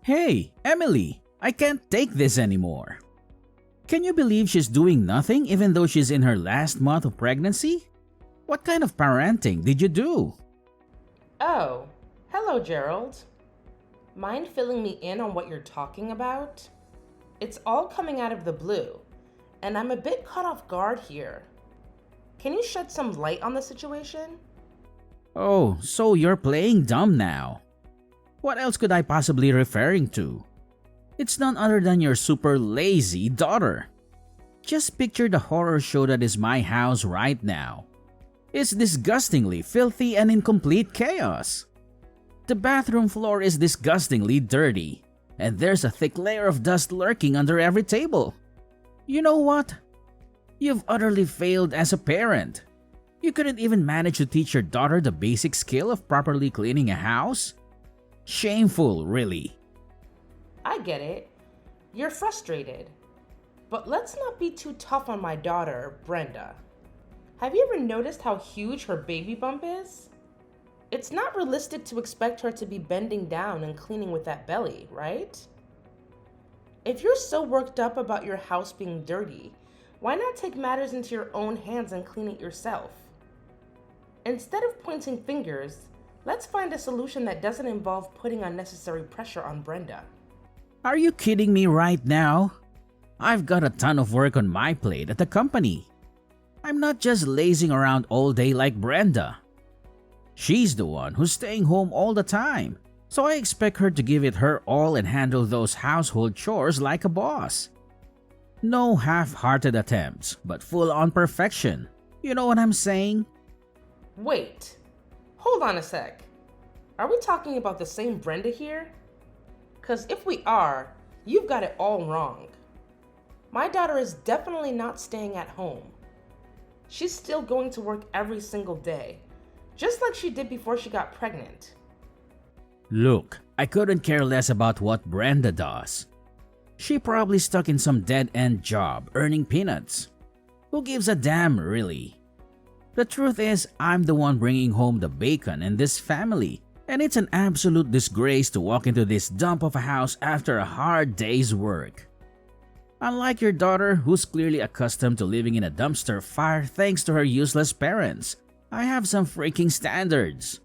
Hey, Emily, I can't take this anymore. Can you believe she's doing nothing even though she's in her last month of pregnancy? What kind of parenting did you do? Oh, hello, Gerald. Mind filling me in on what you're talking about? It's all coming out of the blue, and I'm a bit caught off guard here. Can you shed some light on the situation? Oh, so you're playing dumb now. What else could I possibly referring to? It's none other than your super lazy daughter. Just picture the horror show that is my house right now. It's disgustingly filthy and in complete chaos. The bathroom floor is disgustingly dirty, and there's a thick layer of dust lurking under every table. You know what? You've utterly failed as a parent. You couldn't even manage to teach your daughter the basic skill of properly cleaning a house? Shameful, really. I get it. You're frustrated. But let's not be too tough on my daughter, Brenda. Have you ever noticed how huge her baby bump is? It's not realistic to expect her to be bending down and cleaning with that belly, right? If you're so worked up about your house being dirty, why not take matters into your own hands and clean it yourself? Instead of pointing fingers, let's find a solution that doesn't involve putting unnecessary pressure on Brenda. Are you kidding me right now? I've got a ton of work on my plate at the company. I'm not just lazing around all day like Brenda. She's the one who's staying home all the time, so I expect her to give it her all and handle those household chores like a boss. No half-hearted attempts, but full-on perfection. You know what I'm saying? Wait, hold on a sec. Are we talking about the same Brenda here? 'Cause if we are, you've got it all wrong. My daughter is definitely not staying at home. She's still going to work every single day, just like she did before she got pregnant. Look, I couldn't care less about what Brenda does. She probably stuck in some dead-end job earning peanuts. Who gives a damn, really? The truth is, I'm the one bringing home the bacon in this family, and it's an absolute disgrace to walk into this dump of a house after a hard day's work. Unlike your daughter, who's clearly accustomed to living in a dumpster fire thanks to her useless parents, I have some freaking standards.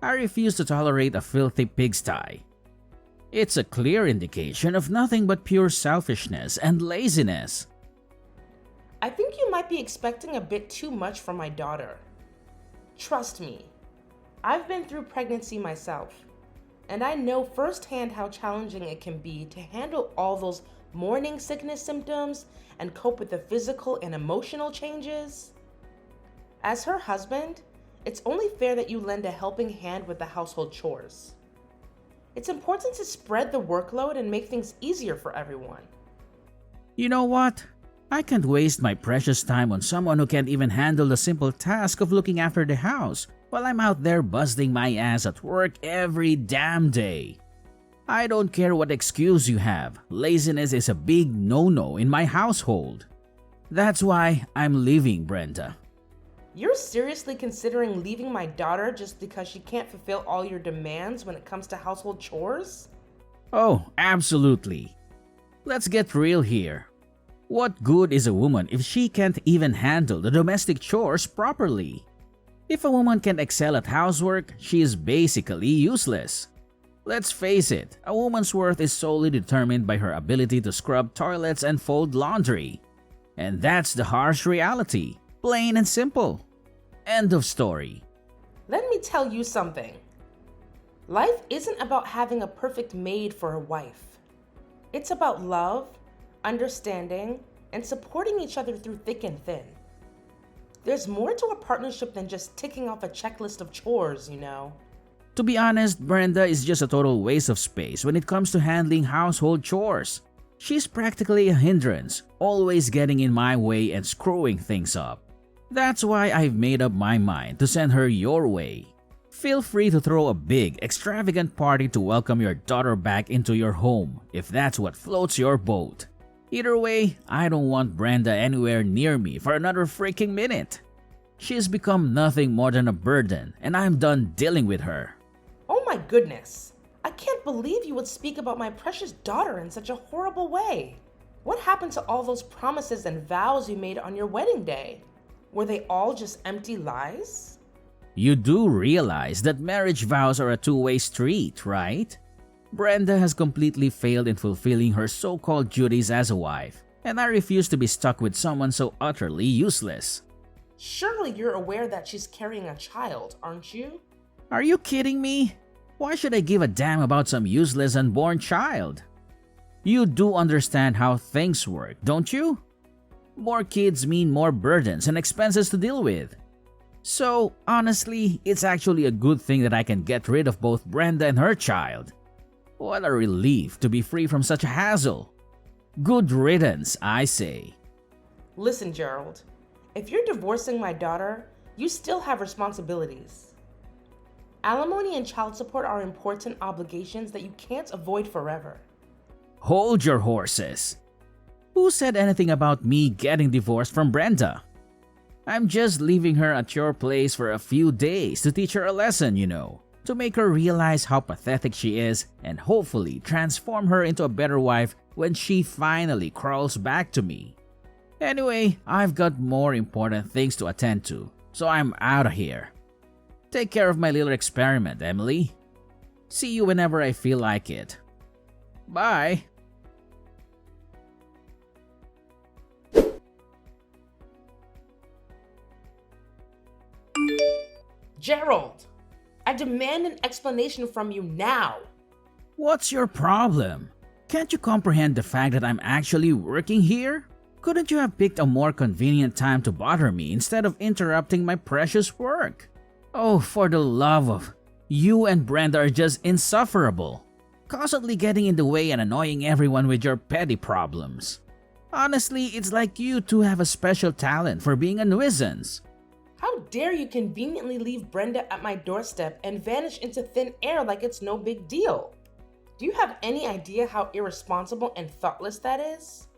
I refuse to tolerate a filthy pigsty. It's a clear indication of nothing but pure selfishness and laziness. I think you might be expecting a bit too much from my daughter. Trust me, I've been through pregnancy myself, and I know firsthand how challenging it can be to handle all those morning sickness symptoms and cope with the physical and emotional changes. As her husband, it's only fair that you lend a helping hand with the household chores. It's important to spread the workload and make things easier for everyone. You know what? I can't waste my precious time on someone who can't even handle the simple task of looking after the house while I'm out there busting my ass at work every damn day. I don't care what excuse you have, laziness is a big no-no in my household. That's why I'm leaving, Brenda. You're seriously considering leaving my daughter just because she can't fulfill all your demands when it comes to household chores? Oh, absolutely. Let's get real here. What good is a woman if she can't even handle the domestic chores properly? If a woman can't excel at housework, she is basically useless. Let's face it, a woman's worth is solely determined by her ability to scrub toilets and fold laundry. And that's the harsh reality, plain and simple. End of story. Let me tell you something. Life isn't about having a perfect maid for a wife. It's about love, understanding, and supporting each other through thick and thin. There's more to a partnership than just ticking off a checklist of chores, you know. To be honest, Brenda is just a total waste of space when it comes to handling household chores. She's practically a hindrance, always getting in my way and screwing things up. That's why I've made up my mind to send her your way. Feel free to throw a big, extravagant party to welcome your daughter back into your home if that's what floats your boat. Either way, I don't want Brenda anywhere near me for another freaking minute. She's become nothing more than a burden, and I'm done dealing with her. Oh my goodness. I can't believe you would speak about my precious daughter in such a horrible way. What happened to all those promises and vows you made on your wedding day? Were they all just empty lies? You do realize that marriage vows are a two-way street, right? Brenda has completely failed in fulfilling her so-called duties as a wife, and I refuse to be stuck with someone so utterly useless. Surely you're aware that she's carrying a child, aren't you? Are you kidding me? Why should I give a damn about some useless unborn child? You do understand how things work, don't you? More kids mean more burdens and expenses to deal with. So, honestly, it's actually a good thing that I can get rid of both Brenda and her child. What a relief to be free from such a hassle. Good riddance, I say. Listen, Gerald. If you're divorcing my daughter, you still have responsibilities. Alimony and child support are important obligations that you can't avoid forever. Hold your horses. Who said anything about me getting divorced from Brenda? I'm just leaving her at your place for a few days to teach her a lesson, to make her realize how pathetic she is and hopefully transform her into a better wife when she finally crawls back to me. Anyway, I've got more important things to attend to, so I'm out of here. Take care of my little experiment, Emily. See you whenever I feel like it. Bye. Gerald, I demand an explanation from you now. What's your problem? Can't you comprehend the fact that I'm actually working here? Couldn't you have picked a more convenient time to bother me instead of interrupting my precious work? Oh, for the love of... You and Brenda are just insufferable. Constantly getting in the way and annoying everyone with your petty problems. Honestly, it's like you two have a special talent for being a nuisance. How dare you conveniently leave Brenda at my doorstep and vanish into thin air like it's no big deal? Do you have any idea how irresponsible and thoughtless that is?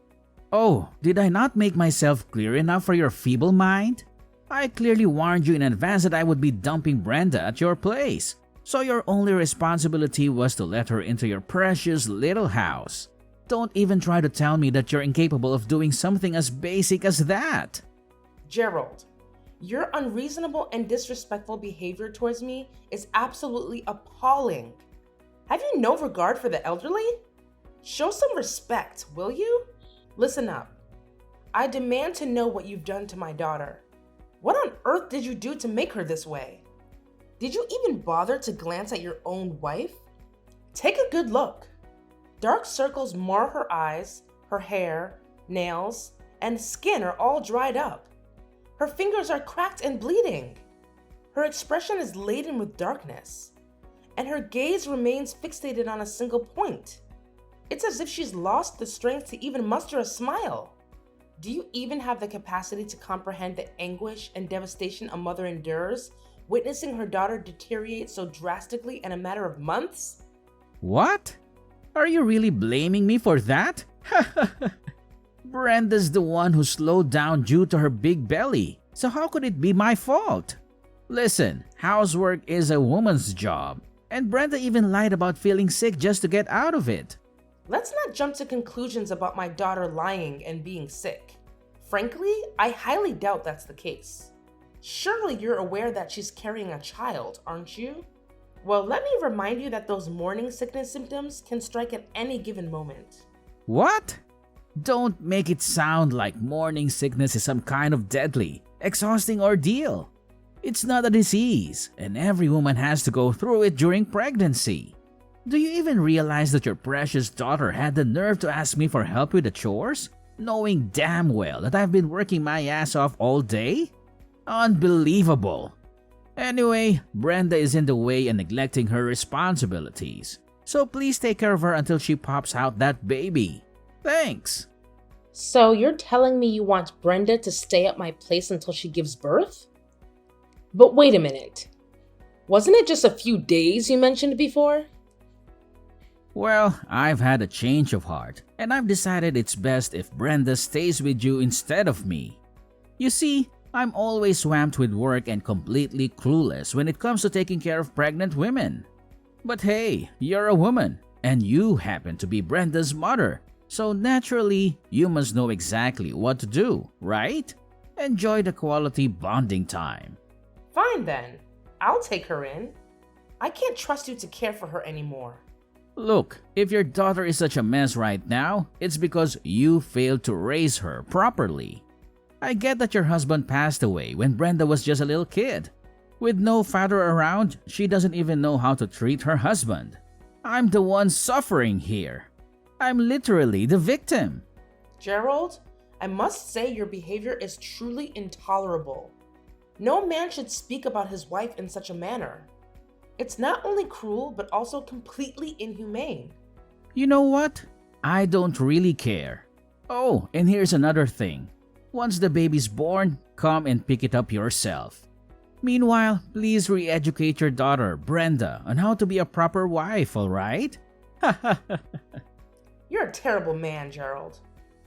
Oh, did I not make myself clear enough for your feeble mind? I clearly warned you in advance that I would be dumping Brenda at your place, so your only responsibility was to let her into your precious little house. Don't even try to tell me that you're incapable of doing something as basic as that. Gerald, your unreasonable and disrespectful behavior towards me is absolutely appalling. Have you no regard for the elderly? Show some respect, will you? Listen up. I demand to know what you've done to my daughter. What on earth did you do to make her this way? Did you even bother to glance at your own wife? Take a good look. Dark circles mar her eyes, her hair, nails, and skin are all dried up. Her fingers are cracked and bleeding. Her expression is laden with darkness, and her gaze remains fixated on a single point. It's as if she's lost the strength to even muster a smile. Do you even have the capacity to comprehend the anguish and devastation a mother endures, witnessing her daughter deteriorate so drastically in a matter of months? What? Are you really blaming me for that? Brenda's the one who slowed down due to her big belly, so how could it be my fault? Listen, housework is a woman's job, and Brenda even lied about feeling sick just to get out of it. Let's not jump to conclusions about my daughter lying and being sick. Frankly, I highly doubt that's the case. Surely you're aware that she's carrying a child, aren't you? Well, let me remind you that those morning sickness symptoms can strike at any given moment. What? Don't make it sound like morning sickness is some kind of deadly, exhausting ordeal. It's not a disease, and every woman has to go through it during pregnancy. Do you even realize that your precious daughter had the nerve to ask me for help with the chores, knowing damn well that I've been working my ass off all day? Unbelievable. Anyway, Brenda is in the way and neglecting her responsibilities, so please take care of her until she pops out that baby. Thanks. So you're telling me you want Brenda to stay at my place until she gives birth? But wait a minute. Wasn't it just a few days you mentioned before? Well, I've had a change of heart, and I've decided it's best if Brenda stays with you instead of me. You see, I'm always swamped with work and completely clueless when it comes to taking care of pregnant women. But hey, you're a woman, and you happen to be Brenda's mother. So naturally, you must know exactly what to do, right? Enjoy the quality bonding time. Fine then. I'll take her in. I can't trust you to care for her anymore. Look, if your daughter is such a mess right now, it's because you failed to raise her properly. I get that your husband passed away when Brenda was just a little kid. With no father around, she doesn't even know how to treat her husband. I'm the one suffering here. I'm literally the victim. Gerald, I must say your behavior is truly intolerable. No man should speak about his wife in such a manner. It's not only cruel, but also completely inhumane. You know what? I don't really care. Oh, and here's another thing. Once the baby's born, come and pick it up yourself. Meanwhile, please re-educate your daughter, Brenda, on how to be a proper wife, alright? You're a terrible man, Gerald.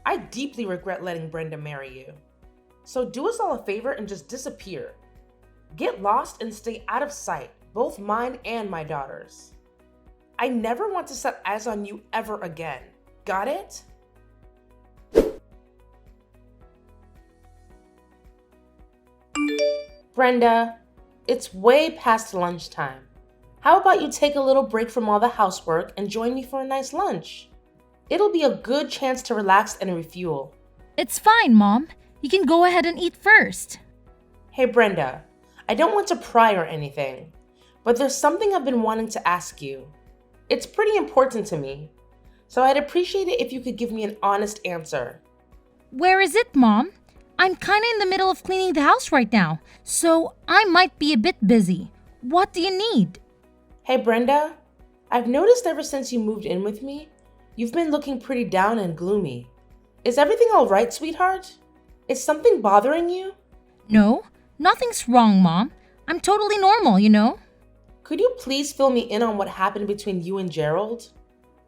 I deeply regret letting Brenda marry you. So do us all a favor and just disappear. Get lost and stay out of sight, both mine and my daughter's. I never want to set eyes on you ever again. Got it? Brenda, it's way past lunchtime. How about you take a little break from all the housework and join me for a nice lunch? It'll be a good chance to relax and refuel. It's fine, Mom. You can go ahead and eat first. Hey Brenda, I don't want to pry or anything, but there's something I've been wanting to ask you. It's pretty important to me, so I'd appreciate it if you could give me an honest answer. Where is it, Mom? I'm kinda in the middle of cleaning the house right now, so I might be a bit busy. What do you need? Hey Brenda, I've noticed ever since you moved in with me, you've been looking pretty down and gloomy. Is everything all right, sweetheart? Is something bothering you? No, nothing's wrong, Mom. I'm totally normal, you know? Could you please fill me in on what happened between you and Gerald?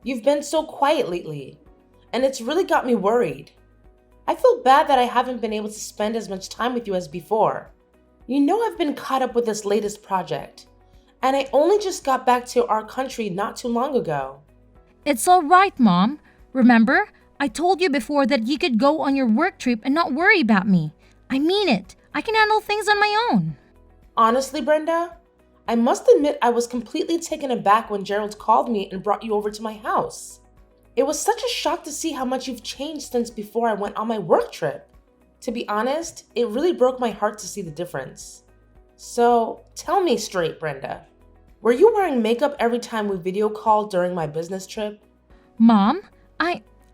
You've been so quiet lately, and it's really got me worried. I feel bad that I haven't been able to spend as much time with you as before. You know I've been caught up with this latest project, and I only just got back to our country not too long ago. It's all right, Mom. Remember, I told you before that you could go on your work trip and not worry about me. I mean it. I can handle things on my own. Honestly, Brenda, I must admit I was completely taken aback when Gerald called me and brought you over to my house. It was such a shock to see how much you've changed since before I went on my work trip. To be honest, it really broke my heart to see the difference. So, tell me straight, Brenda. Were you wearing makeup every time we video called during my business trip? Mom,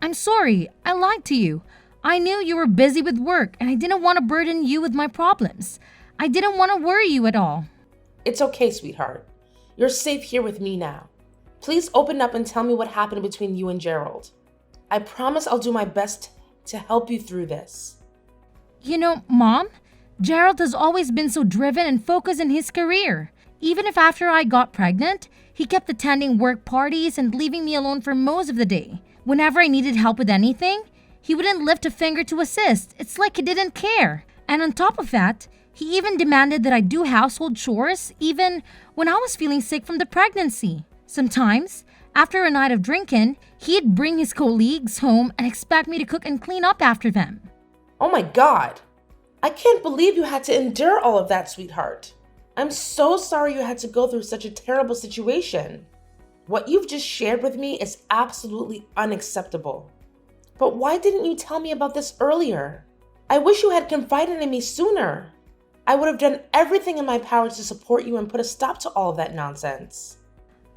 I'm sorry. I lied to you. I knew you were busy with work and I didn't want to burden you with my problems. I didn't want to worry you at all. It's okay, sweetheart. You're safe here with me now. Please open up and tell me what happened between you and Gerald. I promise I'll do my best to help you through this. You know, Mom, Gerald has always been so driven and focused in his career. Even if after I got pregnant, he kept attending work parties and leaving me alone for most of the day. Whenever I needed help with anything, he wouldn't lift a finger to assist. It's like he didn't care. And on top of that, he even demanded that I do household chores even when I was feeling sick from the pregnancy. Sometimes, after a night of drinking, he'd bring his colleagues home and expect me to cook and clean up after them. Oh my God! I can't believe you had to endure all of that, sweetheart. I'm so sorry you had to go through such a terrible situation. What you've just shared with me is absolutely unacceptable. But why didn't you tell me about this earlier? I wish you had confided in me sooner. I would have done everything in my power to support you and put a stop to all of that nonsense.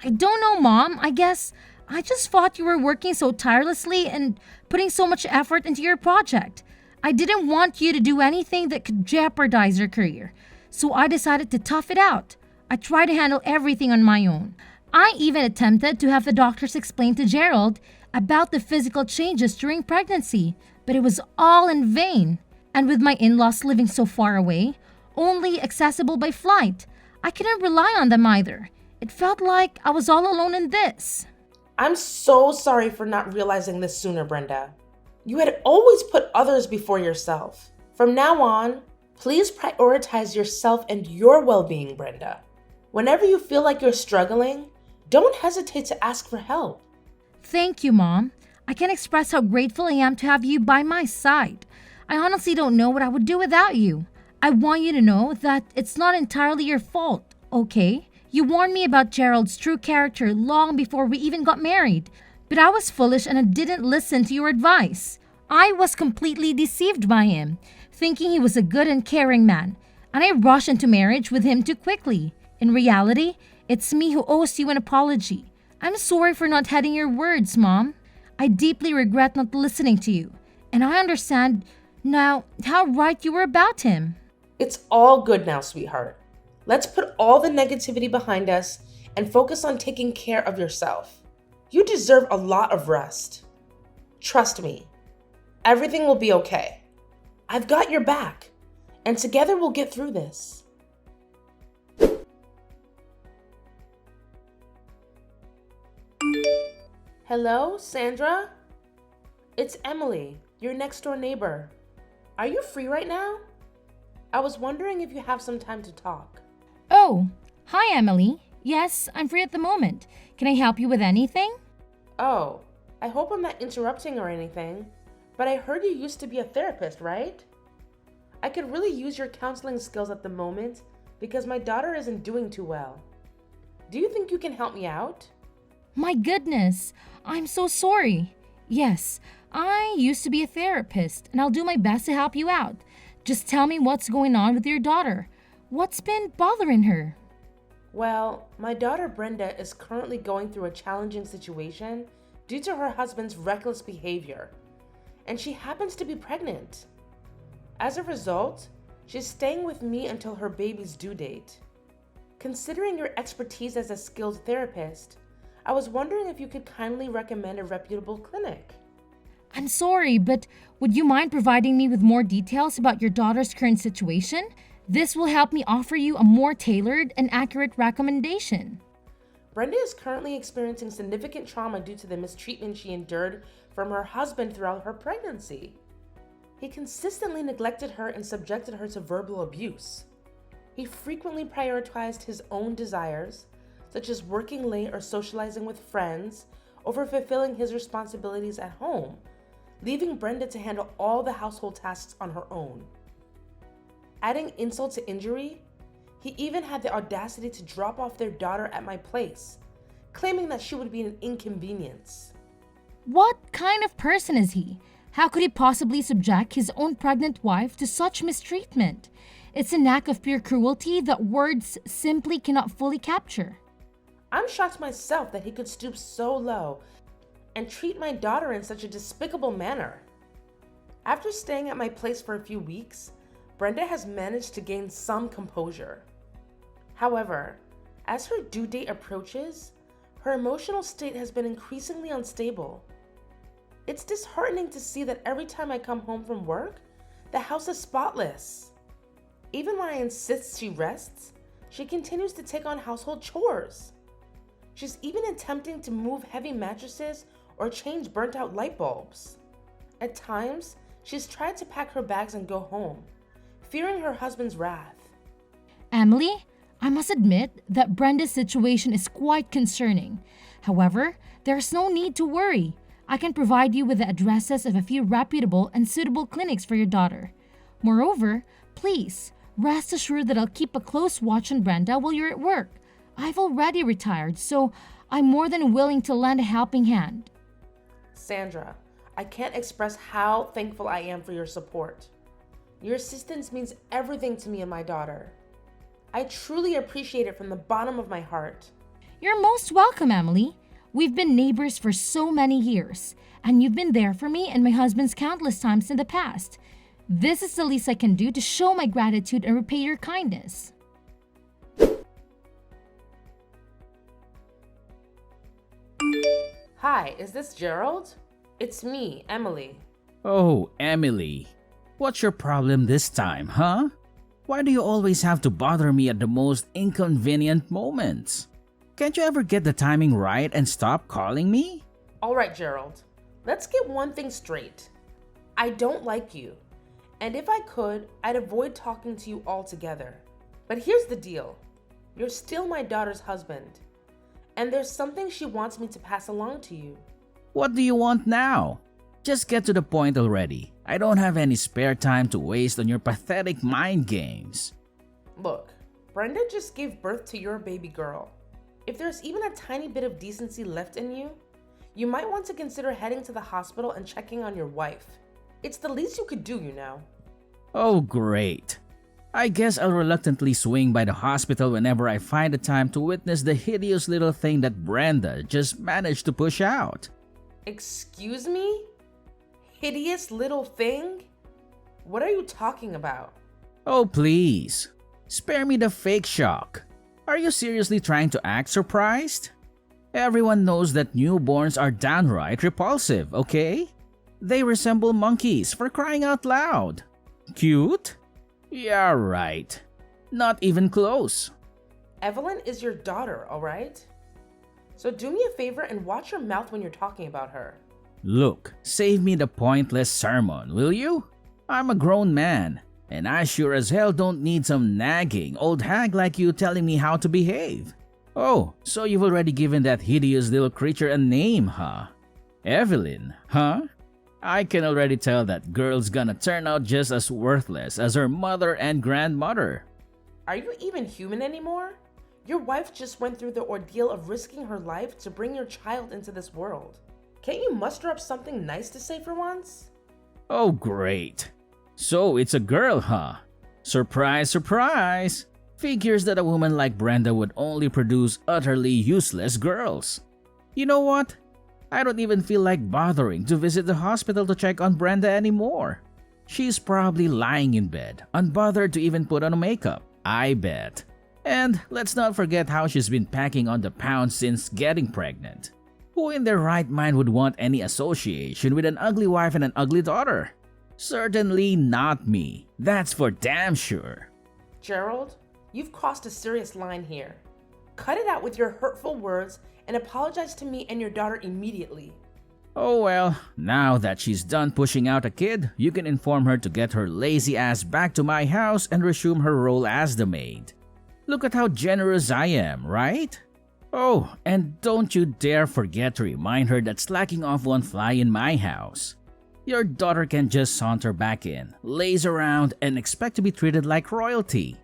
I don't know, Mom. I guess I just thought you were working so tirelessly and putting so much effort into your project. I didn't want you to do anything that could jeopardize your career, so I decided to tough it out. I tried to handle everything on my own. I even attempted to have the doctors explain to Gerald about the physical changes during pregnancy, but it was all in vain. And with my in-laws living so far away, only accessible by flight, I couldn't rely on them either. It felt like I was all alone in this. I'm so sorry for not realizing this sooner, Brenda. You had always put others before yourself. From now on, please prioritize yourself and your well-being, Brenda. Whenever you feel like you're struggling, Don't hesitate to ask for help. Thank you, Mom. I can't express how grateful I am to have you by my side. I honestly don't know what I would do without you. I want you to know that it's not entirely your fault, okay? You warned me about Gerald's true character long before we even got married, but I was foolish and I didn't listen to your advice. I was completely deceived by him, thinking he was a good and caring man, and I rushed into marriage with him too quickly. In reality, it's me who owes you an apology. I'm sorry for not heeding your words, Mom. I deeply regret not listening to you, and I understand now how right you were about him. It's all good now, sweetheart. Let's put all the negativity behind us and focus on taking care of yourself. You deserve a lot of rest. Trust me, everything will be okay. I've got your back, and together we'll get through this. Hello, Sandra? It's Emily, your next door neighbor. Are you free right now? I was wondering if you have some time to talk. Oh, hi, Emily. Yes, I'm free at the moment. Can I help you with anything? Oh, I hope I'm not interrupting or anything, but I heard you used to be a therapist, right? I could really use your counseling skills at the moment because my daughter isn't doing too well. Do you think you can help me out? My goodness, I'm so sorry. Yes, I used to be a therapist, and I'll do my best to help you out. Just tell me what's going on with your daughter. What's been bothering her? Well, my daughter Brenda is currently going through a challenging situation due to her husband's reckless behavior, and she happens to be pregnant. As a result, she's staying with me until her baby's due date. Considering your expertise as a skilled therapist, I was wondering if you could kindly recommend a reputable clinic. I'm sorry, but would you mind providing me with more details about your daughter's current situation? This will help me offer you a more tailored and accurate recommendation. Brenda is currently experiencing significant trauma due to the mistreatment she endured from her husband throughout her pregnancy. He consistently neglected her and subjected her to verbal abuse. He frequently prioritized his own desires, such as working late or socializing with friends, over fulfilling his responsibilities at home, leaving Brenda to handle all the household tasks on her own. Adding insult to injury, he even had the audacity to drop off their daughter at my place, claiming that she would be an inconvenience. What kind of person is he? How could he possibly subject his own pregnant wife to such mistreatment? It's an act of pure cruelty that words simply cannot fully capture. I'm shocked myself that he could stoop so low and treat my daughter in such a despicable manner. After staying at my place for a few weeks, Brenda has managed to gain some composure. However, as her due date approaches, her emotional state has been increasingly unstable. It's disheartening to see that every time I come home from work, the house is spotless. Even when I insist she rests, she continues to take on household chores. She's even attempting to move heavy mattresses or change burnt out light bulbs. At times, she's tried to pack her bags and go home, fearing her husband's wrath. Emily, I must admit that Brenda's situation is quite concerning. However, there's no need to worry. I can provide you with the addresses of a few reputable and suitable clinics for your daughter. Moreover, please, rest assured that I'll keep a close watch on Brenda while you're at work. I've already retired, so I'm more than willing to lend a helping hand. Sandra, I can't express how thankful I am for your support. Your assistance means everything to me and my daughter. I truly appreciate it from the bottom of my heart. You're most welcome, Emily. We've been neighbors for so many years, and you've been there for me and my husband's countless times in the past. This is the least I can do to show my gratitude and repay your kindness. Hi, is this Gerald? It's me, Emily. Oh, Emily. What's your problem this time, huh? Why do you always have to bother me at the most inconvenient moments? Can't you ever get the timing right and stop calling me? All right, Gerald. Let's get one thing straight. I don't like you. And if I could, I'd avoid talking to you altogether. But here's the deal. You're still my daughter's husband. And there's something she wants me to pass along to you. What do you want now? Just get to the point already. I don't have any spare time to waste on your pathetic mind games. Look, Brenda just gave birth to your baby girl. If there's even a tiny bit of decency left in you, you might want to consider heading to the hospital and checking on your wife. It's the least you could do, you know. Oh, great. I guess I'll reluctantly swing by the hospital whenever I find the time to witness the hideous little thing that Brenda just managed to push out. Excuse me? Hideous little thing? What are you talking about? Oh, please. Spare me the fake shock. Are you seriously trying to act surprised? Everyone knows that newborns are downright repulsive, okay? They resemble monkeys, for crying out loud. Cute? Yeah, right. Not even close. Evelyn is your daughter, alright? So do me a favor and watch your mouth when you're talking about her. Look, save me the pointless sermon, will you? I'm a grown man, and I sure as hell don't need some nagging old hag like you telling me how to behave. Oh, so you've already given that hideous little creature a name, huh? Evelyn, huh? I can already tell that girl's gonna turn out just as worthless as her mother and grandmother. Are you even human anymore? Your wife just went through the ordeal of risking her life to bring your child into this world. Can't you muster up something nice to say for once? Oh, great. So it's a girl, huh? Surprise, surprise! Figures that a woman like Brenda would only produce utterly useless girls. You know what? I don't even feel like bothering to visit the hospital to check on Brenda anymore. She's probably lying in bed, unbothered to even put on makeup, I bet. And let's not forget how she's been packing on the pounds since getting pregnant. Who in their right mind would want any association with an ugly wife and an ugly daughter? Certainly not me. That's for damn sure. Gerald, you've crossed a serious line here. Cut it out with your hurtful words and apologize to me and your daughter immediately. Oh well, now that she's done pushing out a kid, you can inform her to get her lazy ass back to my house and resume her role as the maid. Look at how generous I am, right? Oh, and don't you dare forget to remind her that slacking off won't fly in my house. Your daughter can just saunter back in, laze around, and expect to be treated like royalty.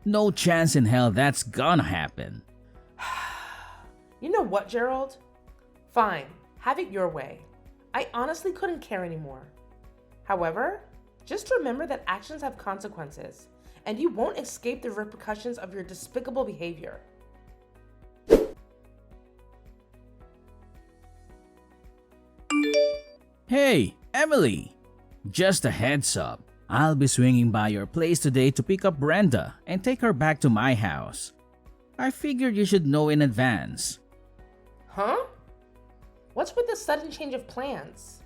No chance in hell that's gonna happen. You know what, Gerald? Fine, have it your way. I honestly couldn't care anymore. However, just remember that actions have consequences, and you won't escape the repercussions of your despicable behavior. Hey, Emily! Just a heads up, I'll be swinging by your place today to pick up Brenda and take her back to my house. I figured you should know in advance. Huh? What's with this sudden change of plans?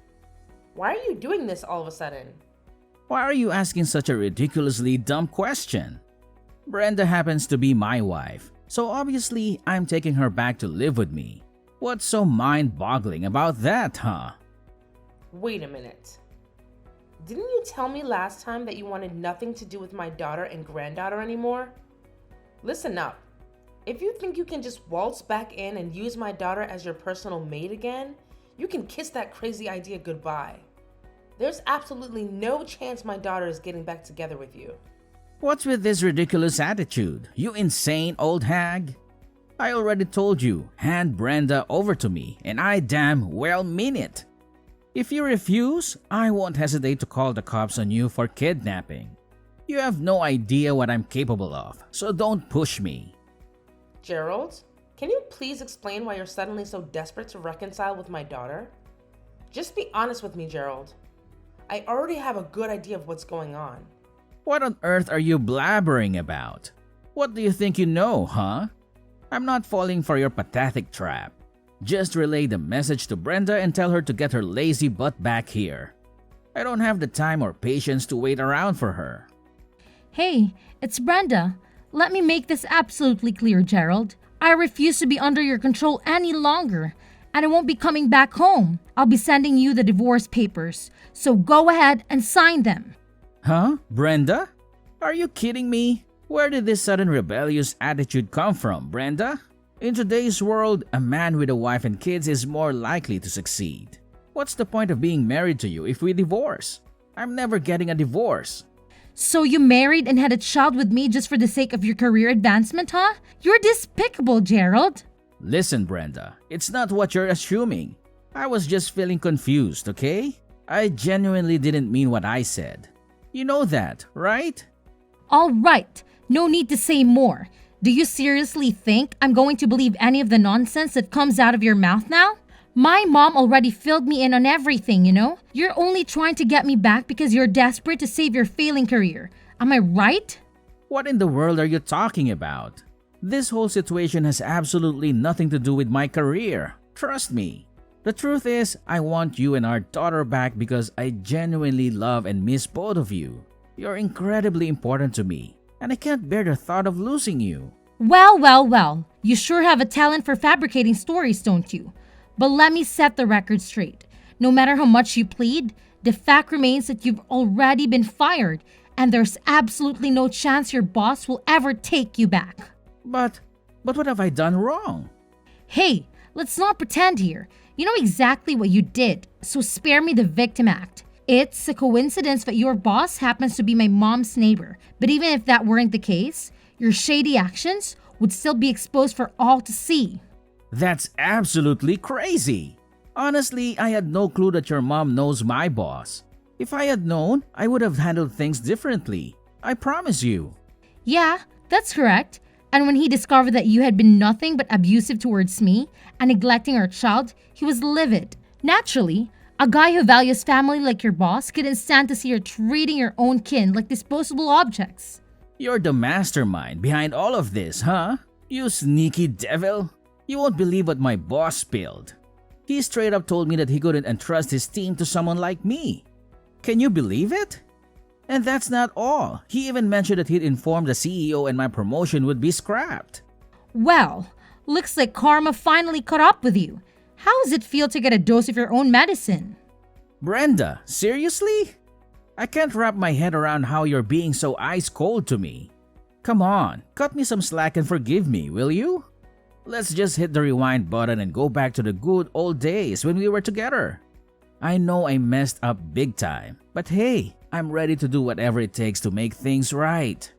Why are you doing this all of a sudden? Why are you asking such a ridiculously dumb question? Brenda happens to be my wife, so obviously I'm taking her back to live with me. What's so mind-boggling about that, huh? Wait a minute. Didn't you tell me last time that you wanted nothing to do with my daughter and granddaughter anymore? Listen up. If you think you can just waltz back in and use my daughter as your personal maid again, you can kiss that crazy idea goodbye. There's absolutely no chance my daughter is getting back together with you. What's with this ridiculous attitude, you insane old hag? I already told you, hand Brenda over to me, and I damn well mean it. If you refuse, I won't hesitate to call the cops on you for kidnapping. You have no idea what I'm capable of, so don't push me. Gerald, can you please explain why you're suddenly so desperate to reconcile with my daughter? Just be honest with me, Gerald. I already have a good idea of what's going on. What on earth are you blabbering about? What do you think you know, huh? I'm not falling for your pathetic trap. Just relay the message to Brenda and tell her to get her lazy butt back here. I don't have the time or patience to wait around for her. Hey, it's Brenda. Let me make this absolutely clear, Gerald. I refuse to be under your control any longer, and I won't be coming back home. I'll be sending you the divorce papers, so go ahead and sign them. Huh? Brenda? Are you kidding me? Where did this sudden rebellious attitude come from, Brenda? In today's world, a man with a wife and kids is more likely to succeed. What's the point of being married to you if we divorce? I'm never getting a divorce. So you married and had a child with me just for the sake of your career advancement, huh? You're despicable, Gerald. Listen, Brenda, it's not what you're assuming. I was just feeling confused, okay? I genuinely didn't mean what I said. You know that, right? All right, no need to say more. Do you seriously think I'm going to believe any of the nonsense that comes out of your mouth now? My mom already filled me in on everything, you know? You're only trying to get me back because you're desperate to save your failing career. Am I right? What in the world are you talking about? This whole situation has absolutely nothing to do with my career. Trust me. The truth is, I want you and our daughter back because I genuinely love and miss both of you. You're incredibly important to me, and I can't bear the thought of losing you. Well. You sure have a talent for fabricating stories, don't you? But let me set the record straight. No matter how much you plead, the fact remains that you've already been fired, and there's absolutely no chance your boss will ever take you back. But what have I done wrong? Hey, let's not pretend here. You know exactly what you did, so spare me the victim act. It's a coincidence that your boss happens to be my mom's neighbor, but even if that weren't the case, your shady actions would still be exposed for all to see. That's absolutely crazy. Honestly, I had no clue that your mom knows my boss. If I had known, I would have handled things differently. I promise you. Yeah, that's correct. And when he discovered that you had been nothing but abusive towards me and neglecting our child, he was livid. Naturally, a guy who values family like your boss couldn't stand to see her treating your own kin like disposable objects. You're the mastermind behind all of this, huh? You sneaky devil. You won't believe what my boss spilled. He straight up told me that he couldn't entrust his team to someone like me. Can you believe it? And that's not all. He even mentioned that he'd informed the CEO and my promotion would be scrapped. Well, looks like karma finally caught up with you. How does it feel to get a dose of your own medicine? Brenda, seriously? I can't wrap my head around how you're being so ice cold to me. Come on, cut me some slack and forgive me, will you? Let's just hit the rewind button and go back to the good old days when we were together. I know I messed up big time, but hey, I'm ready to do whatever it takes to make things right.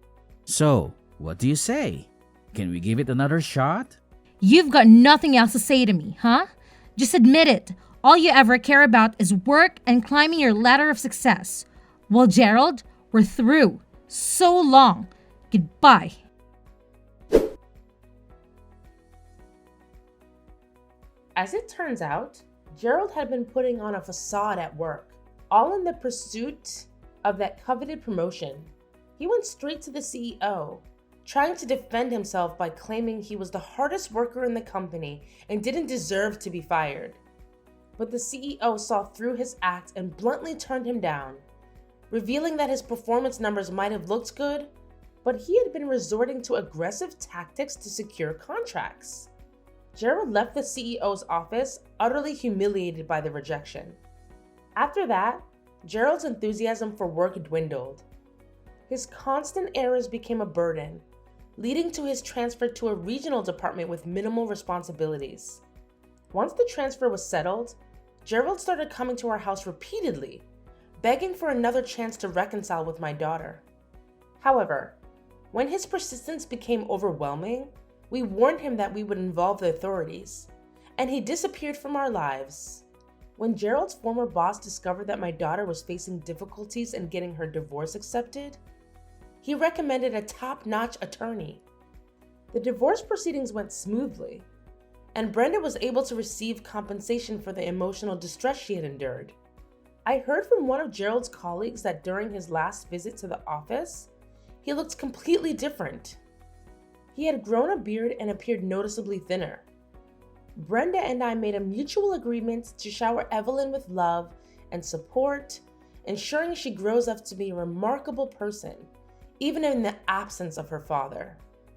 So, what do you say? Can we give it another shot? You've got nothing else to say to me, huh? Just admit it. All you ever care about is work and climbing your ladder of success. Well, Gerald, we're through. So long. Goodbye. As it turns out, Gerald had been putting on a facade at work, all in the pursuit of that coveted promotion. He went straight to the CEO, trying to defend himself by claiming he was the hardest worker in the company and didn't deserve to be fired. But the CEO saw through his act and bluntly turned him down, revealing that his performance numbers might have looked good, but he had been resorting to aggressive tactics to secure contracts. Gerald left the CEO's office utterly humiliated by the rejection. After that, Gerald's enthusiasm for work dwindled. His constant errors became a burden, leading to his transfer to a regional department with minimal responsibilities. Once the transfer was settled, Gerald started coming to our house repeatedly, begging for another chance to reconcile with my daughter. However, when his persistence became overwhelming, we warned him that we would involve the authorities, and he disappeared from our lives. When Gerald's former boss discovered that my daughter was facing difficulties in getting her divorce accepted, he recommended a top-notch attorney. The divorce proceedings went smoothly, and Brenda was able to receive compensation for the emotional distress she had endured. I heard from one of Gerald's colleagues that during his last visit to the office, he looked completely different. He had grown a beard and appeared noticeably thinner. Brenda and I made a mutual agreement to shower Evelyn with love and support, ensuring she grows up to be a remarkable person, even in the absence of her father.